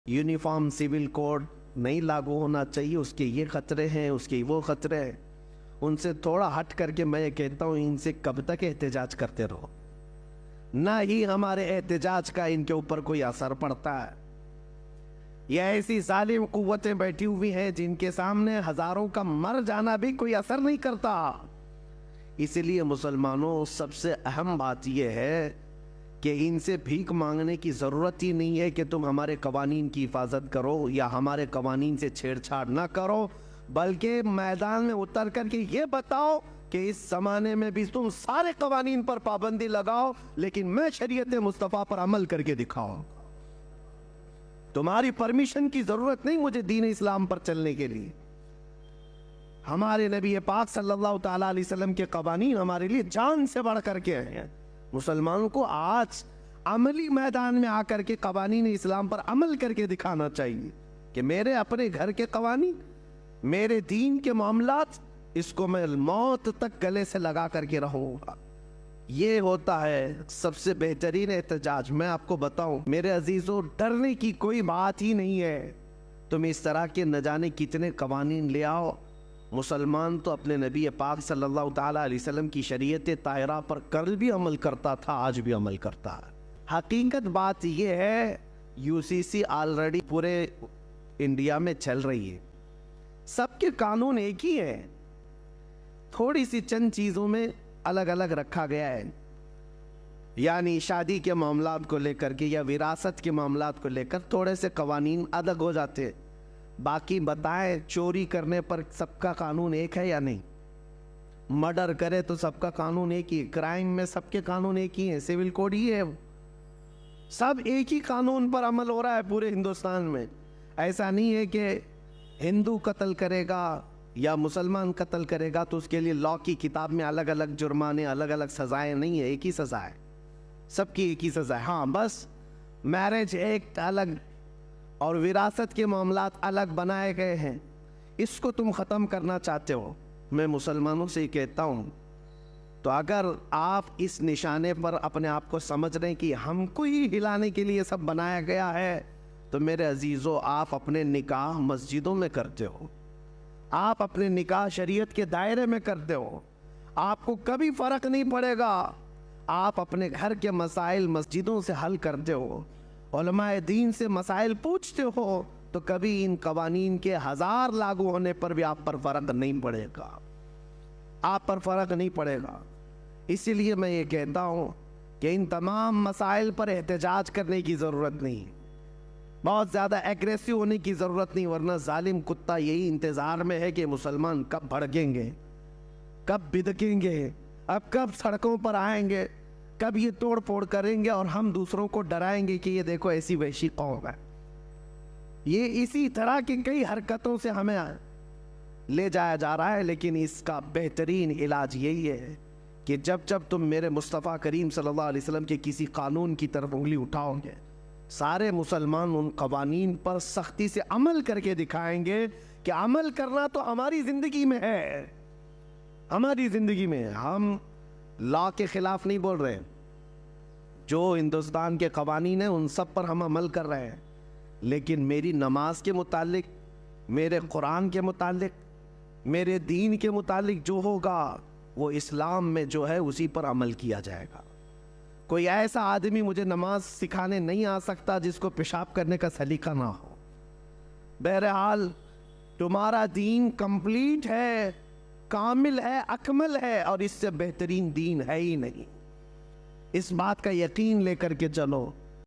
Uniform civil code नहीं लागू होना चाहिए, उसके ये खतरे हैं, उसके वो खतरे हैं। उनसे थोड़ा हट करके मैं ये कहता हूँ, इनसे कब तक एहतजाज करते रहो, ना ही हमारे एहतजाज का इनके ऊपर कोई असर पड़ता है। ये ऐसी जालिम कुव्वतें बैठी हुई हैं जिनके सामने हजारों का मर जाना भी कोई असर नहीं करता। इसलिए मुसलमानों, सबसे अहम बात यह है कि इनसे भीख मांगने की ज़रूरत ही नहीं है कि तुम हमारे कवानीन की हिफाजत करो या हमारे कवानीन से छेड़छाड़ ना करो, बल्कि मैदान में उतर करके ये बताओ कि इस ज़माने में भी तुम सारे कवानीन पर पाबंदी लगाओ, लेकिन मैं शरीयत मुस्तफ़ा पर अमल करके दिखाओ। तुम्हारी परमिशन की ज़रूरत नहीं मुझे दीन इस्लाम पर चलने के लिए। हमारे नबी पाक सल्लल्लाहु ताला अलैहि वसल्लम के कवानीन हमारे लिए जान से बढ़ करके हैं। मुसलमानों को आज अमली मैदान में आकर के कवानीन इस्लाम पर अमल करके दिखाना चाहिए कि मेरे अपने घर के कवानीन, मेरे दीन के मामलात, इसको मैं मौत तक गले से लगा करके रहूंगा। ये होता है सबसे बेहतरीन एहतजाज। मैं आपको बताऊं मेरे अजीजों, डरने की कोई बात ही नहीं है। तुम इस तरह के न जाने कितने कवानीन ले आओ, मुसलमान तो अपने नबी पाक सल्लल्लाहु ताला अलैहि वसल्लम की शरीयत ताहिरा पर कल भी अमल करता था, आज भी अमल करता है। हकीकत बात यह है, यूसीसी ऑलरेडी पूरे इंडिया में चल रही है, सबके कानून एक ही है, थोड़ी सी चंद चीज़ों में अलग अलग रखा गया है। यानी शादी के मामलात को लेकर के या विरासत के मामलात को लेकर थोड़े से कवानीन अलग हो जाते हैं। बाकी बताएं, चोरी करने पर सबका कानून एक है या नहीं? मर्डर करे तो सबका कानून एक ही है, क्राइम में सबके कानून एक ही है, सिविल कोड ही है, सब एक ही कानून पर अमल हो रहा है पूरे हिंदुस्तान में। ऐसा नहीं है कि हिंदू कत्ल करेगा या मुसलमान कत्ल करेगा तो उसके लिए लॉ की किताब में अलग अलग जुर्माने, अलग अलग सजाएं नहीं है, एक ही सजा है, सबकी एक ही सजा है। हाँ, बस मैरिज एक्ट अलग और विरासत के मामलात अलग बनाए गए हैं, इसको तुम ख़त्म करना चाहते हो। मैं मुसलमानों से कहता हूँ, तो अगर आप इस निशाने पर अपने आप को समझ रहे हैं कि हमको ही हिलाने के लिए सब बनाया गया है, तो मेरे अजीज़ों, आप अपने निकाह मस्जिदों में करते हो, आप अपने निकाह शरीयत के दायरे में करते हो, आपको कभी फ़र्क नहीं पड़ेगा। आप अपने घर के मसाइल मस्जिदों से हल करते हो, उलमाए दीन से मसाइल पूछते हो, तो कभी इन कवानीन के 1000 लागू होने पर भी आप पर फ़र्क नहीं पड़ेगा, आप पर फ़र्क नहीं पड़ेगा। इसीलिए मैं ये कहता हूँ कि इन तमाम मसाइल पर एहतजाज करने की ज़रूरत नहीं, बहुत ज़्यादा एग्रेसिव होने की ज़रूरत नहीं, वरना जालिम कुत्ता यही इंतज़ार में है कि मुसलमान कब भड़केंगे, कब बिदकेंगे, अब कब सड़कों पर आएंगे, कब ये तोड़ फोड़ करेंगे और हम दूसरों को डराएंगे कि ये देखो ऐसी वैसी कौम है। ये इसी तरह की कई हरकतों से हमें ले जाया जा रहा है, लेकिन इसका बेहतरीन इलाज यही है कि जब जब तुम मेरे मुस्तफ़ा करीम सल्लल्लाहु अलैहि वसल्लम के किसी कानून की तरफ उंगली उठाओगे, सारे मुसलमान उन कवानीन पर सख्ती से अमल करके दिखाएंगे कि अमल करना तो हमारी ज़िंदगी में है, हमारी ज़िंदगी में। हम लॉ के ख़िलाफ़ नहीं बोल रहे, जो हिंदुस्तान के कवानीन हैं उन सब पर हम अमल कर रहे हैं, लेकिन मेरी नमाज के मुतालिक, मेरे कुरान के मुतालिक, मेरे दीन के मुतालिक जो होगा वो इस्लाम में जो है उसी पर अमल किया जाएगा। कोई ऐसा आदमी मुझे नमाज सिखाने नहीं आ सकता जिसको पेशाब करने का सलीका ना हो। बहरहाल तुम्हारा दीन कंप्लीट है, कामिल है, अकमल है, और इससे बेहतरीन दीन है ही नहीं। इस बात का यकीन लेकर के चलो।